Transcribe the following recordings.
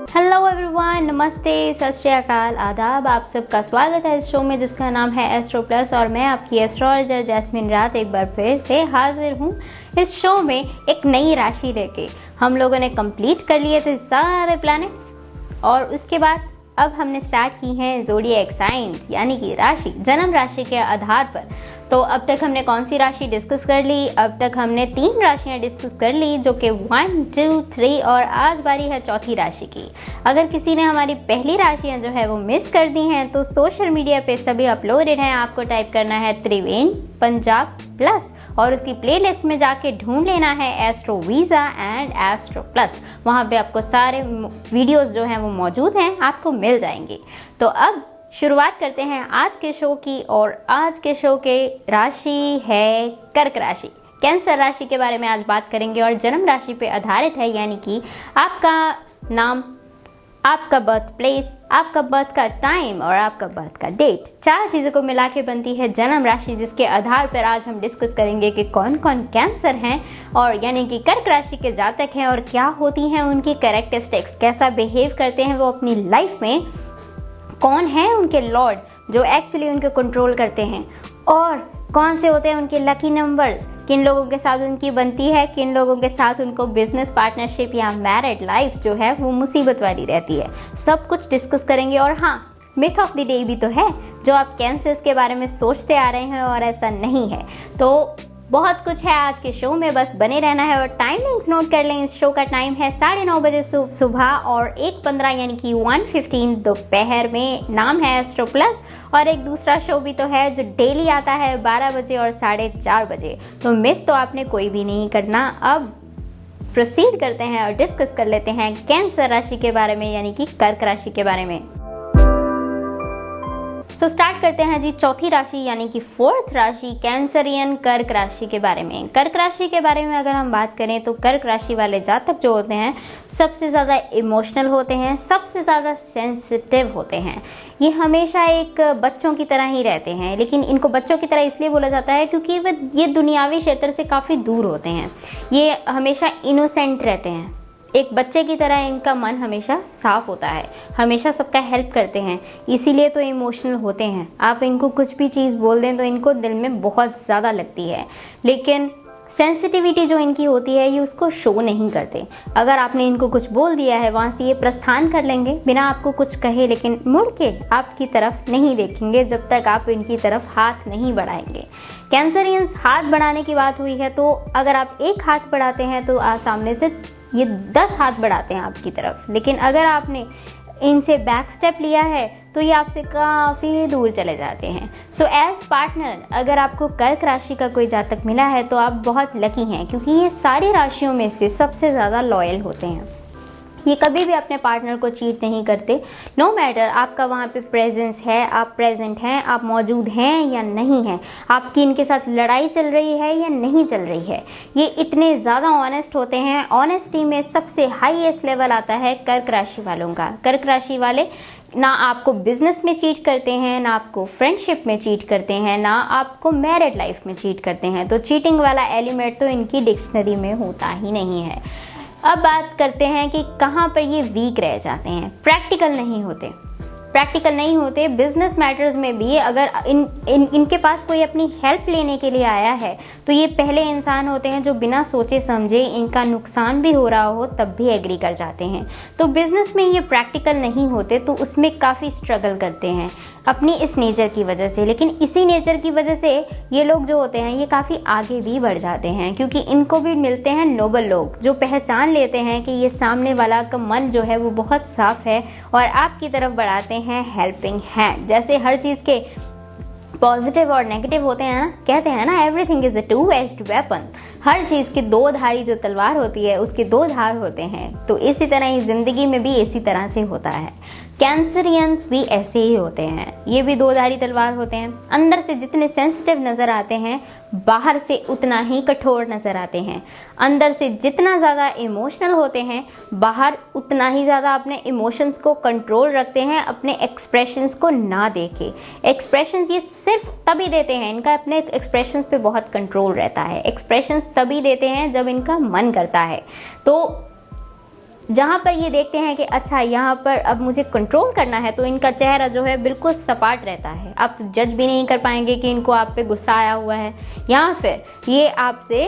Hello everyone, नमस्ते, सत श्री अकाल, आदाब। आप सबका स्वागत है इस शो में जिसका नाम है एस्ट्रो प्लस और मैं आपकी एस्ट्रोलॉजर जैस्मिन रात एक बार फिर से हाजिर हूँ इस शो में एक नई राशि लेके। हम लोगों ने कंप्लीट कर लिए थे सारे प्लैनेट्स और उसके बाद अब हमने स्टार्ट की हैं ज़ोडिएक साइंस यानी कि राशि, जन्म राशि के आधार पर। तो अब तक हमने कौन सी राशि डिस्कस कर ली? अब तक हमने 3 राशियां डिस्कस कर ली जो कि 1, 2, 3 और आज बारी है चौथी राशि की। अगर किसी ने हमारी पहली राशियां जो है वो मिस कर दी हैं तो सोशल मीडिया पे सभी अपलोडेड हैं। आपको टाइप करना है त्रिवेणी पंजाब प्लस और उसकी प्लेलिस्ट में जाके ढूंढ लेना है astro visa and astro plus. वहाँ पे आपको सारे वीडियोस जो हैं वो मौजूद हैं, आपको मिल जाएंगे। तो अब शुरुआत करते हैं आज के शो की और आज के शो के राशि है कर्क राशि। कैंसर राशि के बारे में आज बात करेंगे और जन्म राशि पे आधारित है, यानी कि आपका नाम, आपका बर्थ प्लेस, आपका बर्थ का टाइम और आपका बर्थ का डेट, 4 चीज़ों को मिला के बनती है जन्म राशि, जिसके आधार पर आज हम डिस्कस करेंगे कि कौन कौन कैंसर हैं और यानी कि कर्क राशि के जातक हैं और क्या होती हैं उनकी कैरेक्टरिस्टिक्स, कैसा बिहेव करते हैं वो अपनी लाइफ में, कौन है उनके लॉर्ड जो एक्चुअली उनको कंट्रोल करते हैं और कौन से होते हैं उनके लकी नंबर्स, किन लोगों के साथ उनकी बनती है, किन लोगों के साथ उनको बिजनेस पार्टनरशिप या मैरिड लाइफ जो है वो मुसीबत वाली रहती है। सब कुछ डिस्कस करेंगे। और हाँ, मिथ ऑफ द डे भी तो है जो आप कैंसर्स के बारे में सोचते आ रहे हैं और ऐसा नहीं है। तो बहुत कुछ है आज के शो में, बस बने रहना है। और टाइमिंग्स नोट कर लें, इस शो का टाइम है 9:30 बजे सुबह और 1:15 यानी कि 1:15 दोपहर में। नाम है एस्ट्रो प्लस और एक दूसरा शो भी तो है जो डेली आता है 12 बजे और 4:30 बजे। तो मिस तो आपने कोई भी नहीं करना। अब प्रोसीड करते हैं और डिस्कस कर लेते हैं कैंसर राशि के बारे में यानी कि कर्क राशि के बारे में। सो स्टार्ट करते हैं जी चौथी राशि यानी कि 4th राशि कैंसरियन कर्क राशि के बारे में। कर्क राशि के बारे में अगर हम बात करें तो कर्क राशि वाले जातक जो होते हैं सबसे ज़्यादा इमोशनल होते हैं, सबसे ज़्यादा सेंसिटिव होते हैं। ये हमेशा एक बच्चों की तरह ही रहते हैं, लेकिन इनको बच्चों की तरह इसलिए बोला जाता है क्योंकि ये दुनियावी क्षेत्र से काफ़ी दूर होते हैं। ये हमेशा इनोसेंट रहते हैं, एक बच्चे की तरह इनका मन हमेशा साफ होता है, हमेशा सबका हेल्प करते हैं, इसीलिए तो इमोशनल होते हैं। आप इनको कुछ भी चीज़ बोल दें तो इनको दिल में बहुत ज़्यादा लगती है, लेकिन सेंसिटिविटी जो इनकी होती है ये उसको शो नहीं करते। अगर आपने इनको कुछ बोल दिया है वहाँ से ये प्रस्थान कर लेंगे बिना आपको कुछ कहे, लेकिन मुड़ के आपकी तरफ नहीं देखेंगे जब तक आप इनकी तरफ हाथ नहीं बढ़ाएंगे। कैंसरियंस हाथ बढ़ाने की बात हुई है तो अगर आप एक हाथ बढ़ाते हैं तो सामने से ये 10 हाथ बढ़ाते हैं आपकी तरफ, लेकिन अगर आपने इनसे बैक स्टेप लिया है तो ये आपसे काफ़ी दूर चले जाते हैं। सो एज पार्टनर अगर आपको कर्क राशि का कोई जातक मिला है तो आप बहुत लकी हैं, क्योंकि ये सारी राशियों में से सबसे ज़्यादा लॉयल होते हैं। ये कभी भी अपने पार्टनर को चीट नहीं करते, नो मैटर आपका वहाँ पे प्रेजेंस है, आप प्रेजेंट हैं, आप मौजूद हैं या नहीं हैं, आपकी इनके साथ लड़ाई चल रही है या नहीं चल रही है। ये इतने ज़्यादा ऑनेस्ट होते हैं। ऑनेस्टी में सबसे हाईएस्ट लेवल आता है कर्क राशि वालों का। कर्क राशि वाले ना आपको बिजनेस में चीट करते हैं, ना आपको फ्रेंडशिप में चीट करते हैं, ना आपको मैरिड लाइफ में चीट करते हैं। तो चीटिंग वाला एलिमेंट तो इनकी डिक्शनरी में होता ही नहीं है। अब बात करते हैं कि कहाँ पर ये वीक रह जाते हैं। प्रैक्टिकल नहीं होते बिजनेस मैटर्स में भी। अगर इनके पास कोई अपनी हेल्प लेने के लिए आया है तो ये पहले इंसान होते हैं जो बिना सोचे समझे इनका नुकसान भी हो रहा हो तब भी एग्री कर जाते हैं। तो बिजनेस में ये प्रैक्टिकल नहीं होते तो उसमें काफ़ी स्ट्रगल करते हैं अपनी इस नेचर की वजह से। लेकिन इसी नेचर की वजह से ये लोग जो होते हैं ये काफ़ी आगे भी बढ़ जाते हैं, क्योंकि इनको भी मिलते हैं नोबल लोग जो पहचान लेते हैं कि ये सामने वाला का मन जो है वो बहुत साफ है और आपकी तरफ बढ़ाते हैं हेल्पिंग हैंड। जैसे हर चीज़ के पॉजिटिव और नेगेटिव होते हैं ना, कहते हैं ना everything is a 2-edged weapon. हर चीज़ की 2 धारी जो तलवार होती है उसके 2 धार होते हैं। तो इसी तरह ही ज़िंदगी में भी इसी तरह से होता है। कैंसरियंस भी ऐसे ही होते हैं, ये भी 2 धारी तलवार होते हैं। अंदर से जितने सेंसिटिव नज़र आते हैं बाहर से उतना ही कठोर नज़र आते हैं। अंदर से जितना ज़्यादा इमोशनल होते हैं बाहर उतना ही ज़्यादा अपने इमोशंस को कंट्रोल रखते हैं, अपने एक्सप्रेशंस को ना देके। एक्सप्रेशंस ये सिर्फ तभी देते हैं, इनका अपने एक्सप्रेशंस पे बहुत कंट्रोल रहता है। एक्सप्रेशंस तभी देते हैं जब इनका मन करता है। तो जहाँ पर ये देखते हैं कि अच्छा यहाँ पर अब मुझे कंट्रोल करना है, तो इनका चेहरा जो है बिल्कुल सपाट रहता है। आप जज भी नहीं कर पाएंगे कि इनको आप पे गुस्सा आया हुआ है या फिर ये आपसे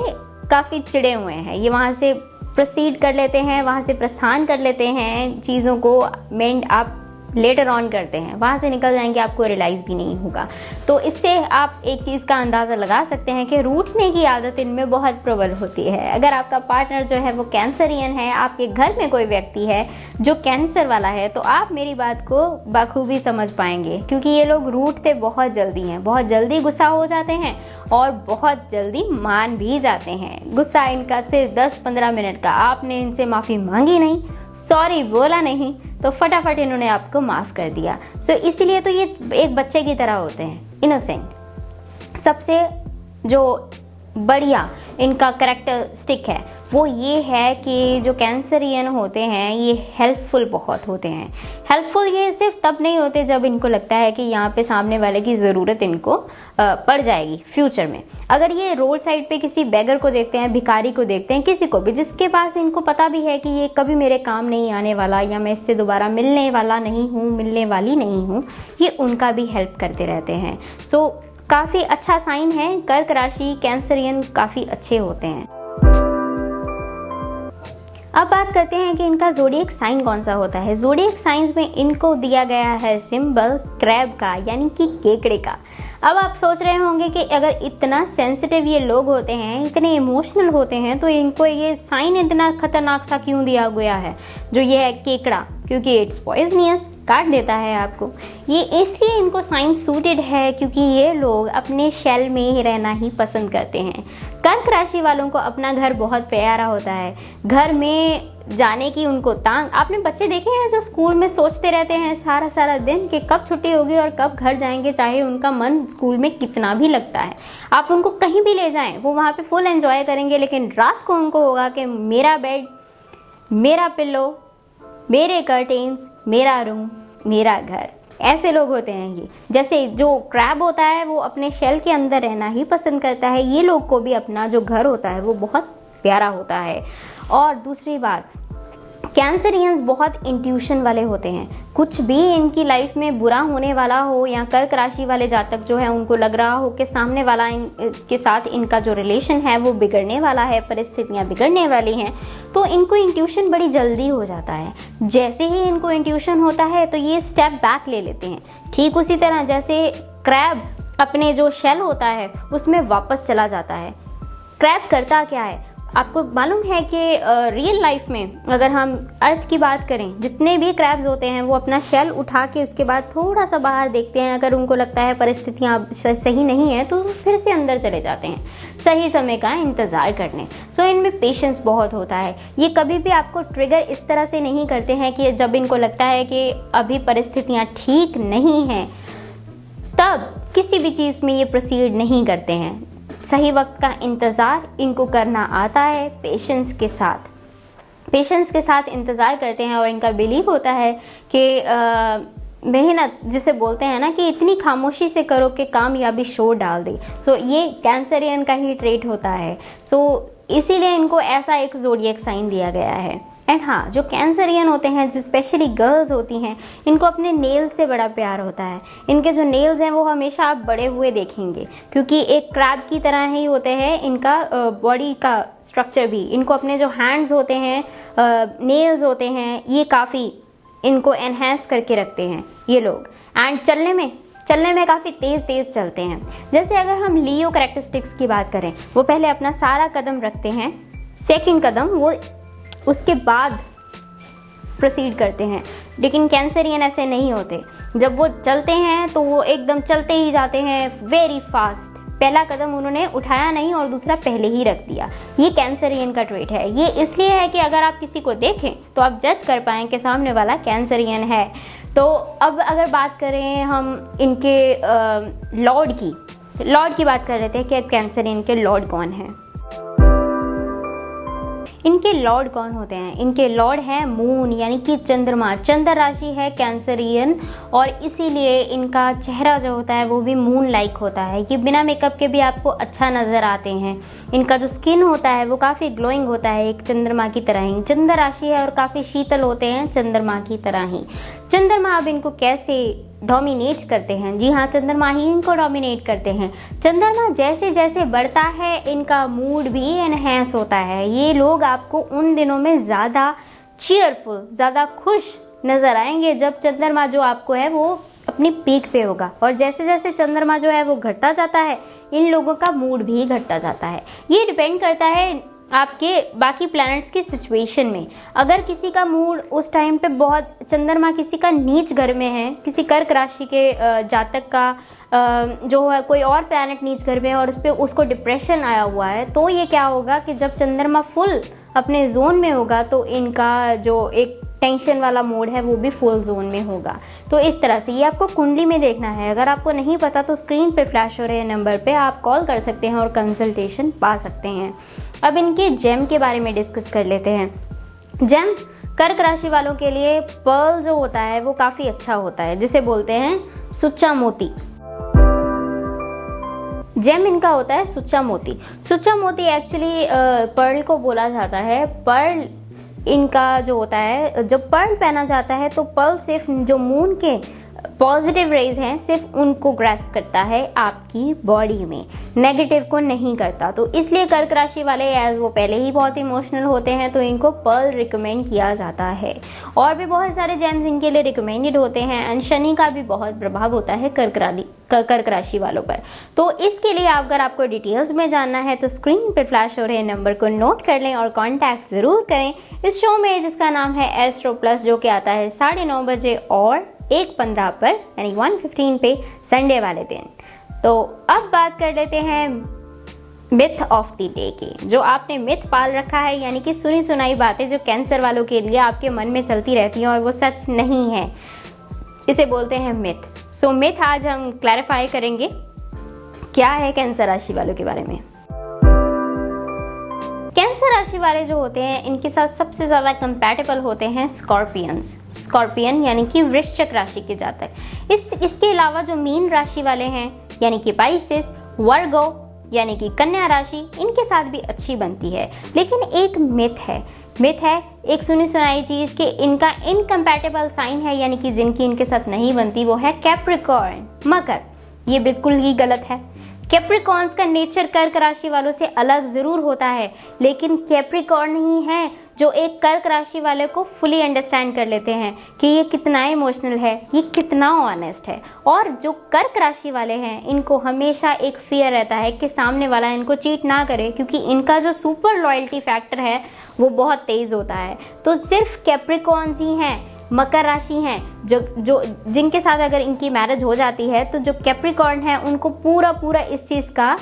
काफ़ी चिढ़े हुए हैं। ये वहाँ से प्रोसीड कर लेते हैं, वहाँ से प्रस्थान कर लेते हैं, चीज़ों को मेंड आप लेटर ऑन करते हैं, वहाँ से निकल जाएंगे, आपको रियलाइज़ भी नहीं होगा। तो इससे आप एक चीज़ का अंदाज़ा लगा सकते हैं कि रूठने की आदत इनमें बहुत प्रबल होती है। अगर आपका पार्टनर जो है वो कैंसरियन है, आपके घर में कोई व्यक्ति है जो कैंसर वाला है, तो आप मेरी बात को बखूबी समझ पाएंगे, क्योंकि ये लोग रूठते बहुत जल्दी हैं, बहुत जल्दी गुस्सा हो जाते हैं और बहुत जल्दी मान भी जाते हैं। गुस्सा इनका सिर्फ 10-15 मिनट का, आपने इनसे माफ़ी मांगी नहीं, सॉरी बोला नहीं, तो फटाफट इन्होंने आपको माफ़ कर दिया। सो इसीलिए तो ये एक बच्चे की तरह होते हैं, इनोसेंट। सबसे जो बढ़िया इनका कैरेक्टरिस्टिक है वो ये है कि जो कैंसरियन होते हैं ये हेल्पफुल बहुत होते हैं। हेल्पफुल ये सिर्फ तब नहीं होते जब इनको लगता है कि यहाँ पे सामने वाले की ज़रूरत इनको पड़ जाएगी फ्यूचर में। अगर ये रोड साइड पे किसी बेगर को देखते हैं, भिखारी को देखते हैं, किसी को भी जिसके पास इनको पता भी है कि ये कभी मेरे काम नहीं आने वाला या मैं इससे दोबारा मिलने वाला नहीं हूँ, मिलने वाली नहीं हूँ, ये उनका भी हेल्प करते रहते हैं। सो काफ़ी अच्छा साइन है, कर्क राशि कैंसरियन काफ़ी अच्छे होते हैं। अब बात करते हैं कि इनका ज़ोडिएक साइन कौन सा होता है। ज़ोडिएक साइंस में इनको दिया गया है सिंबल क्रैब का, यानी कि केकड़े का। अब आप सोच रहे होंगे कि अगर इतना सेंसिटिव ये लोग होते हैं, इतने इमोशनल होते हैं, तो इनको ये साइन इतना खतरनाक सा क्यों दिया गया है जो ये है केकड़ा, क्योंकि इट्स पॉइजनियस, काट देता है आपको। ये इसलिए इनको साइन सूटेड है क्योंकि ये लोग अपने शेल में ही रहना ही पसंद करते हैं। कर्क राशि वालों को अपना घर बहुत प्यारा होता है, घर में जाने की उनको तांग। आपने बच्चे देखे हैं जो स्कूल में सोचते रहते हैं सारा सारा दिन कि कब छुट्टी होगी और कब घर जाएंगे, चाहे उनका मन स्कूल में कितना भी लगता है। आप उनको कहीं भी ले जाएं, वो वहाँ पे फुल एंजॉय करेंगे, लेकिन रात को उनको होगा कि मेरा बेड, मेरा पिल्लो, मेरे कर्टेन्स, मेरा रूम, मेरा घर। ऐसे लोग होते हैं ये। जैसे जो क्रैब होता है वो अपने शेल के अंदर रहना ही पसंद करता है, ये लोग को भी अपना जो घर होता है वो बहुत प्यारा होता है। और दूसरी बात, कैंसरियंस बहुत इंट्यूशन वाले होते हैं। कुछ भी इनकी लाइफ में बुरा होने वाला हो या कर्क राशि वाले जातक जो है उनको लग रहा हो कि सामने वाला के साथ इनका जो रिलेशन है वो बिगड़ने वाला है, परिस्थितियां बिगड़ने वाली हैं, तो इनको इंट्यूशन बड़ी जल्दी हो जाता है। जैसे ही इनको इंट्यूशन होता है तो ये स्टेप बैक ले लेते हैं। ठीक उसी तरह जैसे क्रैब अपने जो शेल होता है उसमें वापस चला जाता है। क्रैब करता क्या है, आपको मालूम है कि रियल लाइफ में अगर हम अर्थ की बात करें, जितने भी क्रैब्स होते हैं वो अपना शेल उठा के उसके बाद थोड़ा सा बाहर देखते हैं। अगर उनको लगता है परिस्थितियाँ सही नहीं है तो फिर से अंदर चले जाते हैं सही समय का इंतज़ार करने। सो इनमें पेशेंस बहुत होता है। ये कभी भी आपको ट्रिगर इस तरह से नहीं करते हैं कि जब इनको लगता है कि अभी परिस्थितियाँ ठीक नहीं हैं तब किसी भी चीज़ में ये प्रोसीड नहीं करते हैं। सही वक्त का इंतज़ार इनको करना आता है, पेशेंस के साथ इंतज़ार करते हैं। और इनका बिलीव होता है कि मेहनत जिसे बोलते हैं ना कि इतनी खामोशी से करो कि कामयाबी शोर डाल दे। सो ये कैंसरियन का ही ट्रेट होता है। सो इसीलिए इनको ऐसा एक ज़ोडिएक साइन दिया गया है। एंड हाँ, जो कैंसरियन होते हैं, जो स्पेशली गर्ल्स होती हैं, इनको अपने नेल्स से बड़ा प्यार होता है। इनके जो नेल्स हैं वो हमेशा आप बड़े हुए देखेंगे, क्योंकि एक क्रैब की तरह ही होते हैं इनका बॉडी का स्ट्रक्चर भी। इनको अपने जो हैंड्स होते हैं, नेल्स होते हैं, ये काफ़ी इनको एनहेंस करके रखते हैं ये लोग। एंड चलने में काफ़ी तेज़ चलते हैं। जैसे अगर हम लियो कैरेक्टरिस्टिक्स की बात करें, वो पहले अपना सारा कदम रखते हैं, सेकंड कदम वो उसके बाद प्रोसीड करते हैं। लेकिन कैंसरियन ऐसे नहीं होते। जब वो चलते हैं तो वो एकदम चलते ही जाते हैं, वेरी फास्ट। पहला कदम उन्होंने उठाया नहीं और दूसरा पहले ही रख दिया। ये कैंसरियन का ट्रेट है। ये इसलिए है कि अगर आप किसी को देखें तो आप जज कर पाएँ कि सामने वाला कैंसरियन है। तो अब अगर बात करें हम इनके लॉर्ड की बात कर रहे थे कि कैंसरियन के लॉर्ड कौन है। इनके लॉर्ड कौन होते हैं? इनके लॉर्ड हैं मून यानी कि चंद्रमा। चंद्र राशि है कैंसरियन और इसीलिए इनका चेहरा जो होता है वो भी मून लाइक होता है। ये बिना मेकअप के भी आपको अच्छा नज़र आते हैं। इनका जो स्किन होता है वो काफ़ी ग्लोइंग होता है, एक चंद्रमा की तरह ही। चंद्र राशि है और काफ़ी शीतल होते हैं चंद्रमा की तरह ही। चंद्रमा अब इनको कैसे डोमिनेट करते हैं? जी हाँ, चंद्रमा ही इनको डोमिनेट करते हैं। चंद्रमा जैसे जैसे बढ़ता है इनका मूड भी एनहेंस होता है। ये लोग आपको उन दिनों में ज़्यादा चीयरफुल, ज़्यादा खुश नज़र आएंगे जब चंद्रमा जो आपको है वो अपनी पीक पे होगा। और जैसे जैसे चंद्रमा जो है वो घटता जाता है इन लोगों का मूड भी घटता जाता है। ये डिपेंड करता है आपके बाकी प्लैनेट्स की सिचुएशन में। अगर किसी का मूड उस टाइम पे बहुत, चंद्रमा किसी का नीच घर में है, किसी कर्क राशि के जातक का जो है कोई और प्लैनेट नीच घर में है और उस पर उसको डिप्रेशन आया हुआ है, तो ये क्या होगा कि जब चंद्रमा फुल अपने जोन में होगा तो इनका जो एक टेंशन वाला मोड है वो भी फुल जोन में होगा। तो इस तरह से ये आपको कुंडली में देखना है। अगर आपको नहीं पता तो स्क्रीन पे फ्लैश हो रहे नंबर पे आप कॉल कर सकते हैं और कंसल्टेशन पा सकते हैं। अब इनके जेम के बारे में डिस्कस कर लेते हैं। जेम कर्क राशि वालों के लिए पर्ल जो होता है वो काफ़ी अच्छा होता है, जिसे बोलते हैं सुच्चा मोती। जेम इनका होता है सुच्चा मोती। सुच्चा मोती एक्चुअली पर्ल को बोला जाता है। पर्ल इनका जो होता है, जब पर्ल पहना जाता है तो पर्ल सिर्फ जो मून के पॉजिटिव रेज हैं सिर्फ उनको ग्रैस्प करता है आपकी बॉडी में, नेगेटिव को नहीं करता। तो इसलिए कर्क राशि वाले एज वो पहले ही बहुत इमोशनल होते हैं तो इनको पर्ल रिकमेंड किया जाता है। और भी बहुत सारे जेम्स इनके लिए रिकमेंडेड होते हैं। एंड शनि का भी बहुत प्रभाव होता है कर्क राशि वालों पर। तो इसके लिए अगर आपको डिटेल्स में जानना है तो स्क्रीन पर फ्लैश हो रहे नंबर को नोट कर लें और कॉन्टैक्ट ज़रूर करें इस शो में, जिसका नाम है एस्ट्रो प्लस, जो कि आता है 9:30 बजे और 1:15 पर यानी 1:15 पे संडे वाले दिन। तो अब बात कर लेते हैं मिथ ऑफ द डे की। जो आपने मिथ पाल रखा है यानी कि सुनी सुनाई बातें जो कैंसर वालों के लिए आपके मन में चलती रहती हैं और वो सच नहीं है, इसे बोलते हैं मिथ। सो मिथ आज हम क्लैरिफाई करेंगे क्या है कैंसर राशि वालों के बारे में। कैंसर राशि वाले जो होते हैं इनके साथ सबसे ज़्यादा कंपैटिबल होते हैं स्कॉर्पियंस। स्कॉर्पियन यानी कि वृश्चिक राशि के जातक। इसके अलावा जो मीन राशि वाले हैं यानी कि पाइसेस, वर्गो यानी कि कन्या राशि, इनके साथ भी अच्छी बनती है। लेकिन एक मिथ है एक सुनी सुनाई चीज़ कि इनका इनकम्पैटिबल साइन है यानी कि जिनकी इनके साथ नहीं बनती वो है कैप्रिकॉर्न, मकर। ये बिल्कुल ही गलत है। कैप्रिकॉर्न्स का नेचर कर्क राशि वालों से अलग ज़रूर होता है, लेकिन कैप्रिकॉर्न ही है जो एक कर्क राशि वाले को फुली अंडरस्टैंड कर लेते हैं कि ये कितना इमोशनल है, ये कितना ऑनेस्ट है। और जो कर्क राशि वाले हैं इनको हमेशा एक फियर रहता है कि सामने वाला इनको चीट ना करे, क्योंकि इनका जो सुपर लॉयल्टी फैक्टर है वो बहुत तेज़ होता है। तो सिर्फ कैप्रिकॉर्न्स ही हैं, मकर राशि हैं जो जिनके साथ अगर इनकी मैरिज हो जाती है तो जो कैप्रिकॉर्न है उनको पूरा इस चीज़ का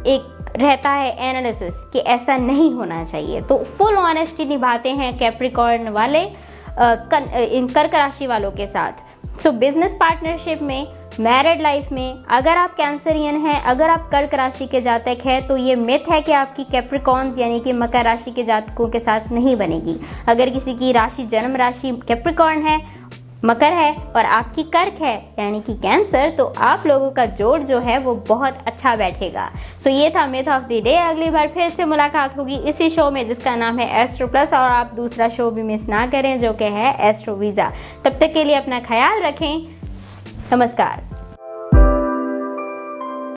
एक रहता है एनालिसिस कि ऐसा नहीं होना चाहिए। तो फुल ऑनेस्टी निभाते हैं कैप्रिकॉर्न वाले इन कर्क राशि वालों के साथ। सो बिजनेस पार्टनरशिप में, मैरिड लाइफ में अगर आप कैंसरियन हैं, अगर आप कर्क राशि के जातक हैं तो ये मिथ है कि आपकी कैप्रिकॉर्न्स यानी कि मकर राशि के जातकों के साथ नहीं बनेगी। अगर किसी की राशि जन्म राशि कैप्रिकॉर्न है, मकर है और आपकी कर्क है यानी कि कैंसर, तो आप लोगों का जोड़ जो है वो बहुत अच्छा बैठेगा। सो ये था मिथ ऑफ द डे। अगली बार फिर से मुलाकात होगी इसी शो में जिसका नाम है एस्ट्रो प्लस, और आप दूसरा शो भी मिस ना करें जो कि है एस्ट्रो वीज़ा। तब तक के लिए अपना ख्याल रखें। नमस्कार।